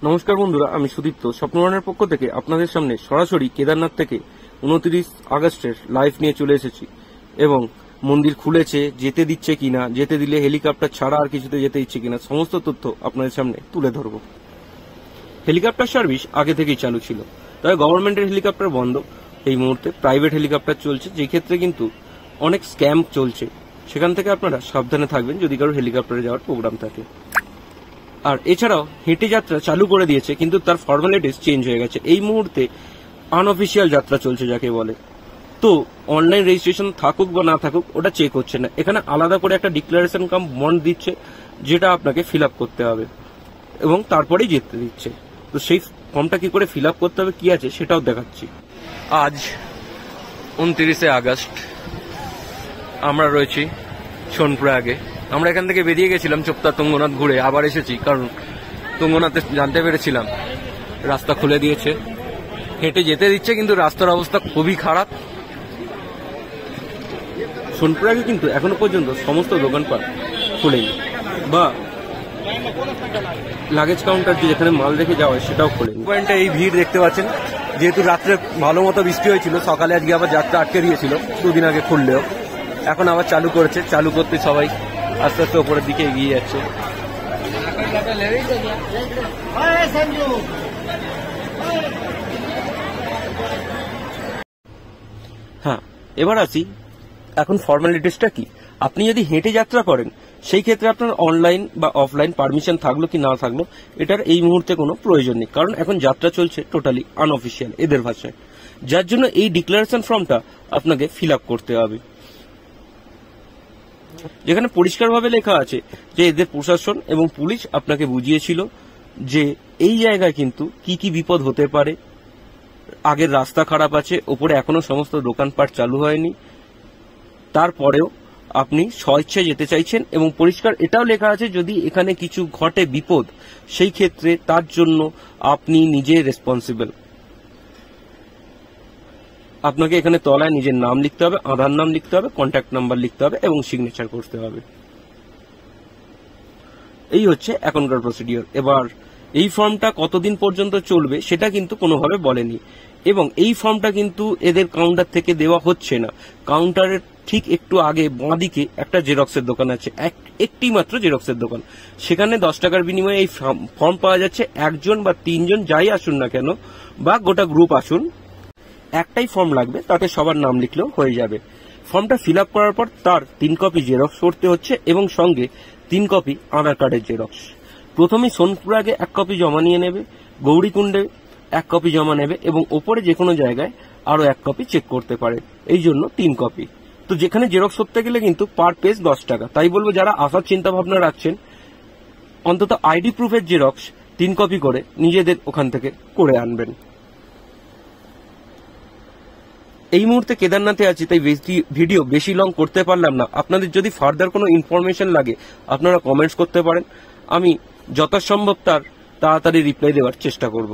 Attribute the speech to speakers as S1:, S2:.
S1: নমস্কার বন্ধুরা, আমি সুদীপ্ত স্বপ্নরণের পক্ষ থেকে আপনাদের সামনে সরাসরি কেদারনাথ থেকে 29 আগস্টের লাইভ নিয়ে চলে এসেছি এবং মন্দির খুলেছে, যেতে দিচ্ছে কিনা, যেতে দিলে হেলিকপ্টার ছাড়া আর কিছুতে যেতে দিচ্ছে কিনা সমস্ত তথ্য আপনাদের সামনে তুলে ধরব। হেলিকপ্টার সার্ভিস আগে থেকেই চালু ছিল, তবে গভর্নমেন্টের হেলিকপ্টার বন্ধ। এই মুহূর্তে প্রাইভেট হেলিকপ্টার চলছে, যে ক্ষেত্রে কিন্তু অনেক স্ক্যাম চলছে। সেখান থেকে আপনারা সাবধানে থাকবেন যদি কারো হেলিকপ্টারে যাওয়ার প্রোগ্রাম থাকে। আর এছাড়াও হেঁটে যাত্রা চালু করে দিয়েছে, কিন্তু তার ফর্মালিটিস চেঞ্জ হয়ে গেছে। এই মুহূর্তে আনঅফিসিয়াল যাত্রা চলছে যাকে বলে। তো অনলাইন রেজিস্ট্রেশন থাকুক বা না থাকুক ওটা চেক হচ্ছে না, এখানে আলাদা করে একটা ডিক্লারেশন কাম বন্ড দিচ্ছে, যেটা আপনাকে ফিল আপ করতে হবে এবং তারপরেই যেতে দিচ্ছে। তো সেই ফর্মটা কি করে ফিল আপ করতে হবে, কি আছে সেটাও দেখাচ্ছি। আজ 29 আগস্ট, আমরা রয়েছি সোনপ্রয়াগে। আমরা এখান থেকে বেরিয়ে গেছিলাম চোপতা তুঙ্গনাথ ঘুরে, আবার এসেছি কারণ তুঙ্গনাথে জানতে পেরেছিলাম রাস্তা খুলে দিয়েছে, হেঁটে যেতে দিচ্ছে, কিন্তু রাস্তার অবস্থা খুবই খারাপ। সোনপ্রয়াগে কিন্তু এখনো পর্যন্ত সমস্ত দোকানপাট খোলেনি, বা লাগেজ কাউন্টার যেখানে মাল রেখে যাওয়া হয় সেটাও খোলেনি। পয়েন্টে এই ভিড় দেখতে পাচ্ছেন, যেহেতু রাত্রে ভালো মতো বৃষ্টি হয়েছিল, সকালে আজকে আবার যাত্রা আটকে দিয়েছিল, দুদিন আগে খুললেও এখন আবার চালু করেছে। চালু করতে সবাই আস্তে আস্তে উপরের দিকে এগিয়ে যাচ্ছে। হ্যাঁ, এবার আসি এখন ফর্মালিটিসটা কি। আপনি যদি হেঁটে যাত্রা করেন সেই ক্ষেত্রে আপনার অনলাইন বা অফলাইন পারমিশন থাকলো কি না থাকলো এটার এই মুহূর্তে কোনো প্রয়োজন নেই, কারণ এখন যাত্রা চলছে টোটালি আনঅফিসিয়াল এদের ভাষায়, যার জন্য এই ডিক্লারেশন ফর্মটা আপনাকে ফিল আপ করতে হবে, যেখানে পরিষ্কারভাবে লেখা আছে যে এদের প্রশাসন এবং পুলিশ আপনাকে বুঝিয়েছিল যে এই জায়গায় কিন্তু কি কি বিপদ হতে পারে। আগের রাস্তা খারাপ আছে, ওপরে এখনো সমস্ত দোকানপাট চালু হয়নি, তারপরেও আপনি স্বেচ্ছায় যেতে চাইছেন এবং পরিষ্কার এটাও লেখা আছে যদি এখানে কিছু ঘটে বিপদ, সেই ক্ষেত্রে তার জন্য আপনি নিজে রেসপন্সিবল। আপনাকে এখানে তলায় নিজের নাম লিখতে হবে, আধার নাম লিখতে হবে, কন্ট্যাক্ট নাম্বার লিখতে হবে এবং সিগনেচার করতে হবে। এই হচ্ছে এখনকার প্রসিডিওর। এবার এই ফর্মটা কতদিন পর্যন্ত চলবে সেটা কিন্তু কোনোভাবে বলেনি, এবং এই ফর্মটা কিন্তু এদের কাউন্টার থেকে দেওয়া হচ্ছে না। কাউন্টারের ঠিক একটু আগে বাঁদিকে একটা জেরক্সের দোকান আছে, একটি মাত্র জেরক্সের দোকান। সেখানে 10 টাকার বিনিময়ে এই ফর্ম পাওয়া যাচ্ছে। একজন বা 3 জন যাই আসুন না কেন, বা গোটা গ্রুপ আসুন, একটাই ফর্ম লাগবে, তাতে সবার নাম লিখলেও হয়ে যাবে। ফর্মটা ফিল আপ করার পর তার 3 কপি জেরক্স করতে হচ্ছে এবং সঙ্গে 3 কপি আধার কার্ডের জেরক্স। প্রথমে সোনপ্রয়াগে 1 কপি জমা নিয়ে নেবে, গৌরীকুণ্ডে 1 কপি জমা নেবে এবং ওপরে যে কোনো জায়গায় আরো 1 কপি চেক করতে পারে, এই জন্য 3 কপি। তো যেখানে জেরক্স করতে গেলে কিন্তু পার পেজ 10 টাকা। তাই বলবো যারা আসার চিন্তা ভাবনা রাখছেন, অন্তত আইডি প্রুফের জেরক্স 3 কপি করে নিজেদের ওখান থেকে করে আনবেন। এই মুহূর্তে কেদারনাথে আছি, তাই ভিডিও বেশি লং করতে পারলাম না। আপনাদের যদি ফার্দার কোনো ইনফরমেশন লাগে আপনারা কমেন্টস করতে পারেন, আমি যথাসম্ভব তার তাড়াতাড়ি রিপ্লাই দেওয়ার চেষ্টা করব।